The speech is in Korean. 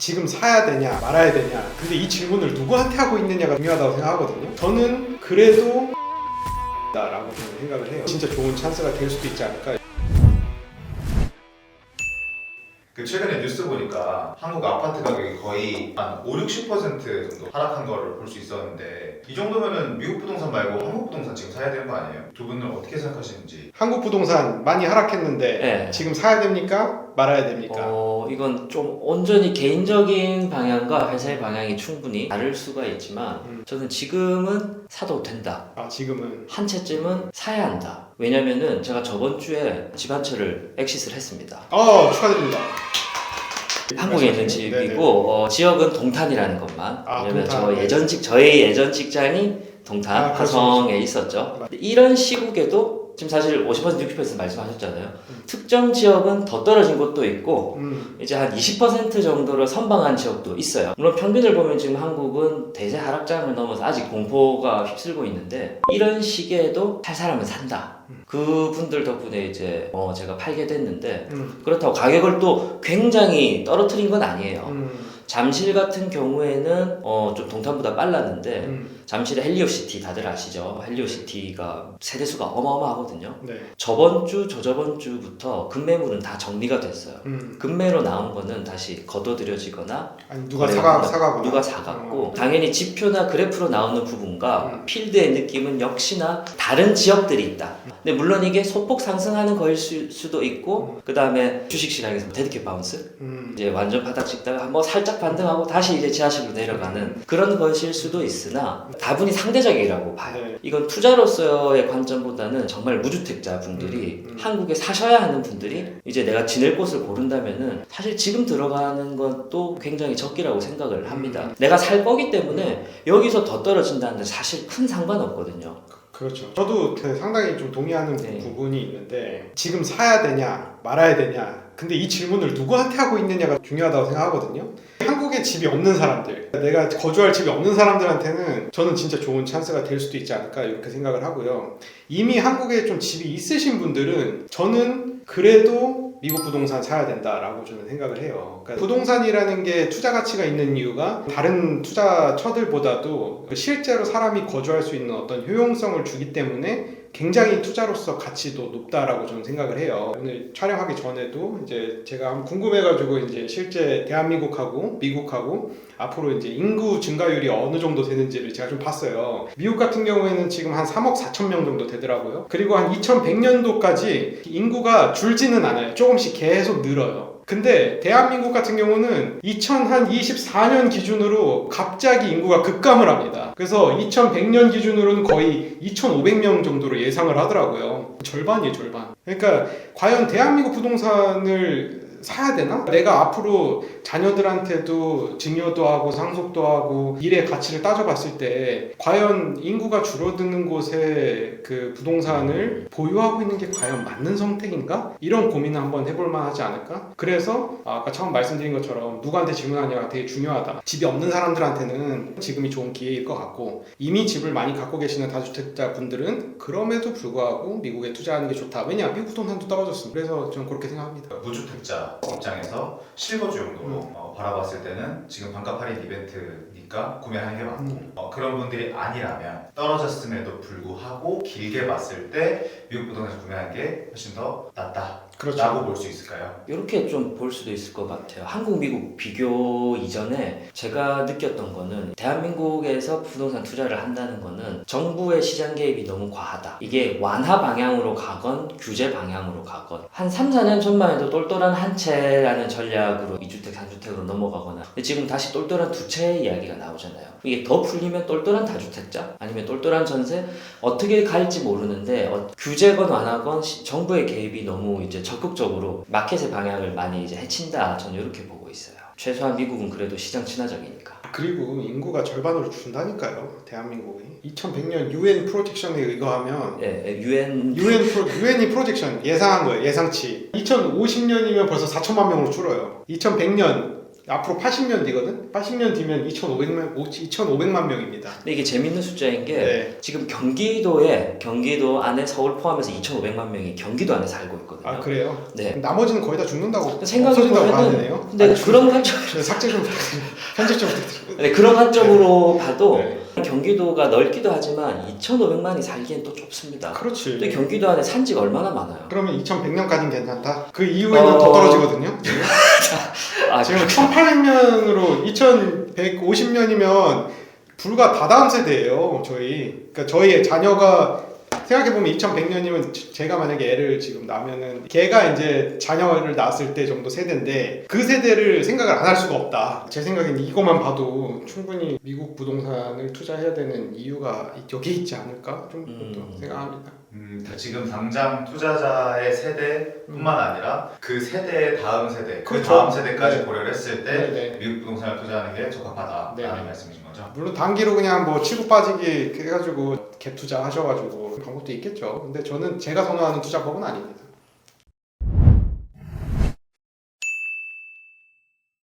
지금 사야 되냐 말아야 되냐, 근데 이 질문을 누구한테 하고 있느냐가 중요하다고 생각하거든요. 저는 그래도 라고 저는 생각을 해요. 진짜 좋은 찬스가 될 수도 있지 않을까. 최근에 뉴스 보니까 한국 아파트 가격이 거의 한 5-60% 정도 하락한 거를 볼 수 있었는데, 이 정도면은 미국 부동산 말고 한국 부동산 지금 사야 되는 거 아니에요? 두 분은 어떻게 생각하시는지. 한국 부동산 많이 하락했는데 네. 지금 사야 됩니까? 말아야 됩니까? 이건 좀 온전히 개인적인 방향과 회사의 방향이 충분히 다를 수가 있지만 저는 지금은 사도 된다. 지금은 한 채쯤은 사야 한다. 왜냐면은 제가 저번 주에 집 한 채를 엑시스를 했습니다. 축하드립니다. 한국에 있는 집이고 지역은 동탄이라는 것만. 왜냐면 동탄. 저의 예전 직장이 동탄 화성에 그렇죠. 있었죠. 이런 시국에도 지금 사실 50% 60% 말씀하셨잖아요. 특정 지역은 더 떨어진 곳도 있고 이제 한 20% 정도를 선방한 지역도 있어요. 물론 평균을 보면 지금 한국은 대세 하락장을 넘어서 아직 공포가 휩쓸고 있는데, 이런 시기에도 살 사람은 산다. 그분들 덕분에 이제 제가 팔게 됐는데, 그렇다고 가격을 또 굉장히 떨어뜨린 건 아니에요. 잠실 같은 경우에는 좀 동탄보다 빨랐는데 잠실의 헬리오시티 다들 아시죠? 헬리오시티가 세대수가 어마어마하거든요. 네. 저번 주, 저저번 주부터 급매물은 다 정리가 됐어요. 급매로 나온 거는 다시 거둬들여지거나 누가 사가거나 누가 사갔고, 당연히 지표나 그래프로 나오는 부분과 필드의 느낌은 역시나 다른 지역들이 있다. 근데 물론 이게 소폭 상승하는 거일 수도 있고, 그 다음에 주식시장에서 데드캣 바운스 이제 완전 바닥 찍다가 뭐 살짝 반등하고 다시 이제 지하실로 내려가는 그런 것일 수도 있으나 다분히 상대적이라고 봐요. 네. 이건 투자로서의 관점보다는 정말 무주택자 분들이 한국에 사셔야 하는 분들이 이제 내가 지낼 곳을 고른다면은 사실 지금 들어가는 것도 굉장히 적기라고 생각을 합니다. 내가 살 거기 때문에 여기서 더 떨어진다는데 사실 큰 상관없거든요. 그렇죠. 저도 상당히 좀 동의하는 네. 부분이 있는데, 지금 사야 되냐 말아야 되냐, 근데 이 질문을 누구한테 하고 있느냐가 중요하다고 생각하거든요. 한국에 집이 없는 사람들, 내가 거주할 집이 없는 사람들한테는 저는 진짜 좋은 찬스가 될 수도 있지 않을까 이렇게 생각을 하고요. 이미 한국에 좀 집이 있으신 분들은 저는 그래도 미국 부동산 사야 된다라고 저는 생각을 해요. 그러니까 부동산이라는 게 투자 가치가 있는 이유가 다른 투자처들보다도 실제로 사람이 거주할 수 있는 어떤 효용성을 주기 때문에 굉장히 투자로서 가치도 높다라고 저는 생각을 해요. 오늘 촬영하기 전에도 이제 제가 궁금해가지고 이제 실제 대한민국하고 미국하고 앞으로 이제 인구 증가율이 어느 정도 되는지를 제가 좀 봤어요. 미국 같은 경우에는 지금 한 3억 4천 명 정도 되더라고요. 그리고 한 2100년도까지 인구가 줄지는 않아요. 조금씩 계속 늘어요. 근데 대한민국 같은 경우는 2024년 기준으로 갑자기 인구가 급감을 합니다. 그래서 2100년 기준으로는 거의 2500명 정도로 예상을 하더라고요. 절반이에요, 절반. 그러니까 과연 대한민국 부동산을 사야 되나? 내가 앞으로 자녀들한테도 증여도 하고 상속도 하고 일의 가치를 따져봤을 때 과연 인구가 줄어드는 곳에 그 부동산을 보유하고 있는 게 과연 맞는 선택인가? 이런 고민을 한번 해볼 만하지 않을까? 그래서 아까 처음 말씀드린 것처럼 누구한테 질문하냐가 되게 중요하다. 집이 없는 사람들한테는 지금이 좋은 기회일 것 같고, 이미 집을 많이 갖고 계시는 다주택자 분들은 그럼에도 불구하고 미국에 투자하는 게 좋다. 왜냐? 미국 부동산도 떨어졌습니다. 그래서 저는 그렇게 생각합니다. 무주택자 입장에서 실거주용도로 바라봤을 때는 지금 반값 할인 이벤트니까 구매하는 게 맞고, 그런 분들이 아니라면 떨어졌음에도 불구하고 길게 봤을 때 미국 부동산에서 구매하는 게 훨씬 더 낫다. 그렇죠. 라고 볼 수 있을까요? 이렇게 좀 볼 수도 있을 것 같아요. 한국, 미국 비교 이전에 제가 느꼈던 거는, 대한민국에서 부동산 투자를 한다는 거는 정부의 시장 개입이 너무 과하다. 이게 완화 방향으로 가건 규제 방향으로 가건, 한 3, 4년 전만 해도 똘똘한 한 채라는 전략으로 2주택, 3주택으로 넘어가거나, 근데 지금 다시 똘똘한 두 채의 이야기가 나오잖아요. 이게 더 풀리면 똘똘한 다주택자 아니면 똘똘한 전세, 어떻게 갈지 모르는데 규제건 완화건 정부의 개입이 너무 이제 적극적으로 마켓의 방향을 많이 이제 해친다. 저는 이렇게 보고 있어요. 최소한 미국은 그래도 시장 친화적이니까. 그리고 인구가 절반으로 준다니까요, 대한민국이. 2100년 UN 프로젝션에 의거하면 UN이 프로젝션 예상한 거예요, 예상치. 2050년이면 벌써 4천만 명으로 줄어요. 2100년 앞으로 80년 뒤거든? 80년 뒤면 2,500만 명입니다. 근데 이게 재밌는 숫자인 게 네. 지금 경기도 안에 서울 포함해서 2,500만 명이 경기도 안에 살고 있거든요. 아 그래요? 네. 나머지는 거의 다 죽는다고 생각해 없어진다고 봐야 보면은 되네요. 근데 그런 관점 삭제 좀 부탁드립니다. 편집 좀 부탁드립니다. 네, 그런 관점으로 봐도 네. 경기도가 넓기도 하지만 2,500만이 살기엔 또 좁습니다. 그렇지. 또 경기도 안에 산지가 얼마나 많아요. 그러면 2100년까지는 괜찮다? 그 이후에는 어. 더 떨어지거든요? 아, 지금 1800년으로 2150년이면 불과 다다음 세대예요, 저희. 그러니까 저희의 자녀가 생각해보면 2100년이면 제가 만약에 애를 지금 낳으면은 걔가 이제 자녀를 낳았을 때 정도 세대인데 그 세대를 생각을 안 할 수가 없다. 제 생각엔 이거만 봐도 충분히 미국 부동산을 투자해야 되는 이유가 여기에 있지 않을까 좀 생각합니다. 지금 당장 투자자의 세대뿐만 아니라 그 세대의 다음 세대, 그 그렇죠. 다음 세대까지 네. 고려를 했을 때 네. 미국 부동산을 투자하는 게 적합하다라는 네. 말씀이신 거죠? 물론 단기로 그냥 뭐 치고 빠지기 해가지고 갭 투자 하셔가지고 방법도 있겠죠. 근데 저는 제가 선호하는 투자법은 아닙니다.